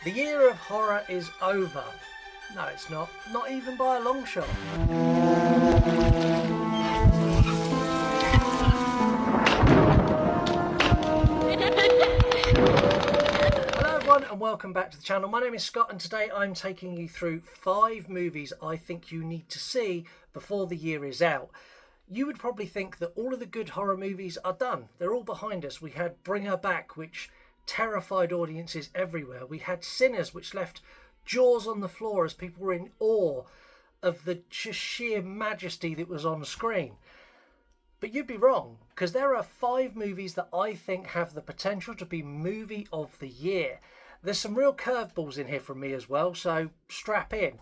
The year of horror is over. No, it's not. Not even by a long shot. Hello everyone and welcome back to the channel. My name is Scott and today I'm taking you through 5 movies I think you need to see before the year is out. You would probably think that all of the good horror movies are done. They're all behind us. We had Bring Her Back, which terrified audiences everywhere. We had Sinners, which left jaws on the floor as people were in awe of the just sheer majesty that was on screen. But you'd be wrong, because there are 5 movies that I think have the potential to be movie of the year. There's some real curveballs in here from me as well, so strap in.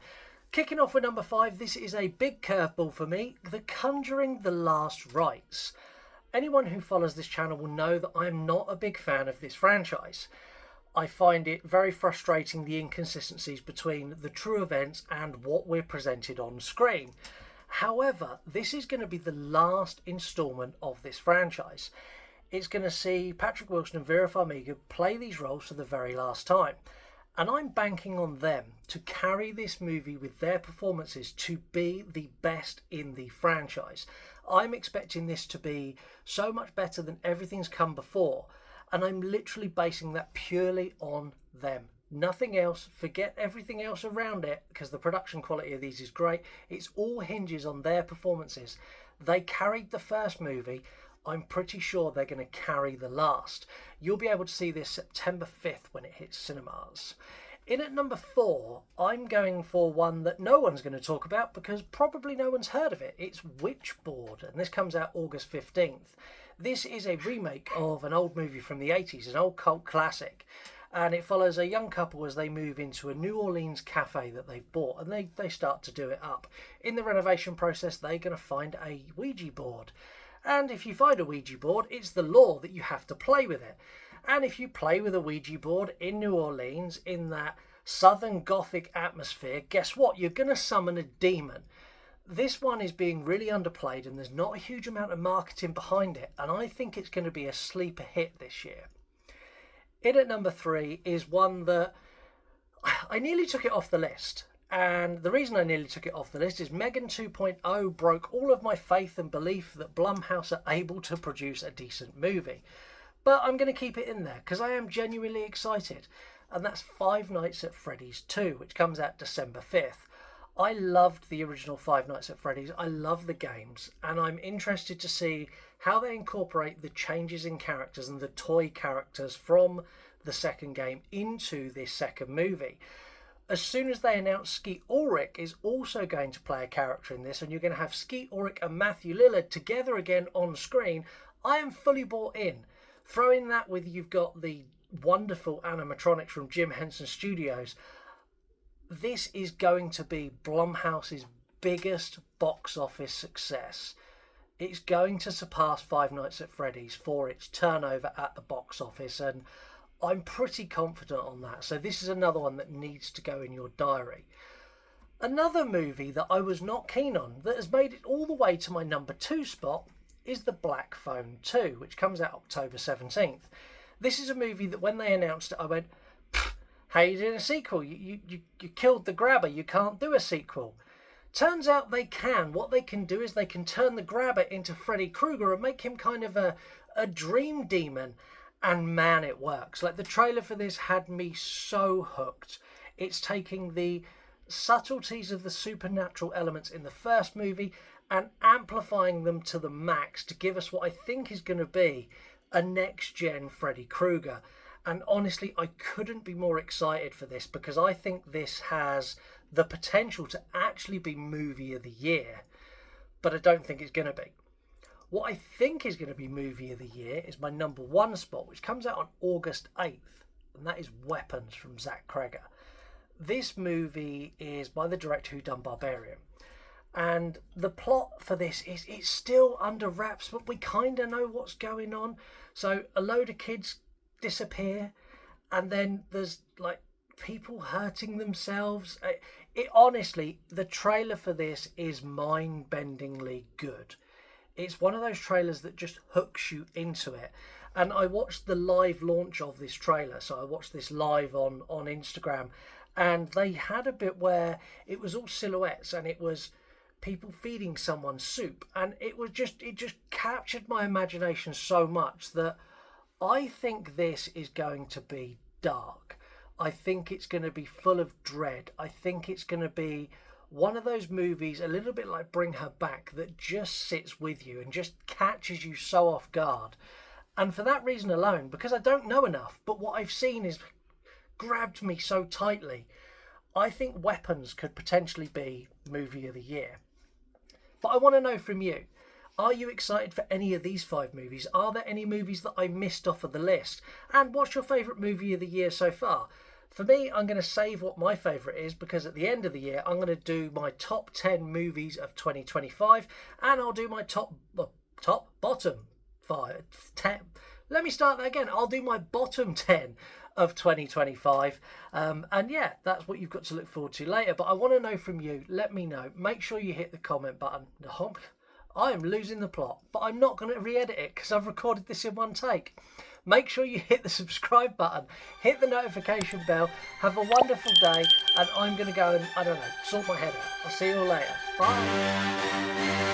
Kicking off with number 5, this is a big curveball for me, The Conjuring: The Last Rites. Anyone who follows this channel will know that I'm not a big fan of this franchise. I find it very frustrating, the inconsistencies between the true events and what we're presented on screen. However, this is going to be the last instalment of this franchise. It's going to see Patrick Wilson and Vera Farmiga play these roles for the very last time. And I'm banking on them to carry this movie with their performances to be the best in the franchise. I'm expecting this to be so much better than everything's come before. And I'm literally basing that purely on them. Nothing else. Forget everything else around it, because the production quality of these is great. It's all hinges on their performances. They carried the first movie. I'm pretty sure they're going to carry the last. You'll be able to see this September 5th when it hits cinemas. In at number 4, I'm going for one that no one's going to talk about because probably no one's heard of it. It's Witchboard, and this comes out August 15th. This is a remake of an old movie from the 80s, an old cult classic. And it follows a young couple as they move into a New Orleans cafe that they've bought, and they start to do it up. In the renovation process, they're going to find a Ouija board. And if you find a Ouija board, it's the law that you have to play with it. And if you play with a Ouija board in New Orleans, in that southern gothic atmosphere, guess what? You're going to summon a demon. This one is being really underplayed and there's not a huge amount of marketing behind it. And I think it's going to be a sleeper hit this year. In at number 3 is one that I nearly took it off the list. And the reason I nearly took it off the list is Megan 2.0 broke all of my faith and belief that Blumhouse are able to produce a decent movie. But I'm going to keep it in there because I am genuinely excited. And that's Five Nights at Freddy's 2, which comes out December 5th. I loved the original Five Nights at Freddy's. I love the games. And I'm interested to see how they incorporate the changes in characters and the toy characters from the second game into this second movie. As soon as they announce Skeet Ulrich is also going to play a character in this, and you're going to have Skeet Ulrich and Matthew Lillard together again on screen, I am fully bought in. Throw in that with you've got the wonderful animatronics from Jim Henson Studios. This is going to be Blumhouse's biggest box office success. It's going to surpass Five Nights at Freddy's for its turnover at the box office, and I'm pretty confident on that. So this is another one that needs to go in your diary. Another movie that I was not keen on that has made it all the way to my number 2 spot is The Black Phone 2, which comes out October 17th. This is a movie that when they announced it, I went, how are you doing a sequel? You killed the grabber. You can't do a sequel. Turns out they can. What they can do is they can turn the grabber into Freddy Krueger and make him kind of a dream demon. And man, it works. Like, the trailer for this had me so hooked. It's taking the subtleties of the supernatural elements in the first movie and amplifying them to the max to give us what I think is going to be a next-gen Freddy Krueger. And honestly, I couldn't be more excited for this because I think this has the potential to actually be movie of the year, but I don't think it's going to be. What I think is going to be movie of the year is my number 1 spot, which comes out on August 8th, and that is Weapons from Zach Cregger. This movie is by the director who done Barbarian. And the plot for this is it's still under wraps, but we kind of know what's going on. So a load of kids disappear, and then there's like people hurting themselves. It honestly, the trailer for this is mind-bendingly good. it's one of those trailers that just hooks you into it. And I watched the live launch of this trailer, so I watched this live on Instagram, and they had a bit where it was all silhouettes and it was people feeding someone soup, and it just captured my imagination so much that I think this is going to be dark. I think it's going to be full of dread. I think it's going to be one of those movies, a little bit like Bring Her Back, that just sits with you and just catches you so off guard. And for that reason alone, because I don't know enough, but what I've seen is grabbed me so tightly, I think Weapons could potentially be movie of the year. But I want to know from you, are you excited for any of these 5 movies? Are there any movies that I missed off of the list? And what's your favourite movie of the year so far? For me, I'm going to save what my favourite is, because at the end of the year, I'm going to do my top 10 movies of 2025, and I'll do my bottom 5, 10. Let me start that again. I'll do my bottom 10 of 2025. And yeah, that's what you've got to look forward to later. But I want to know from you. Let me know. Make sure you hit the comment button. I am losing the plot, but I'm not going to re-edit it because I've recorded this in one take. Make sure you hit the subscribe button, hit the notification bell. Have a wonderful day, and I'm going to go and, I don't know, sort my head out. I'll see you all later. Bye.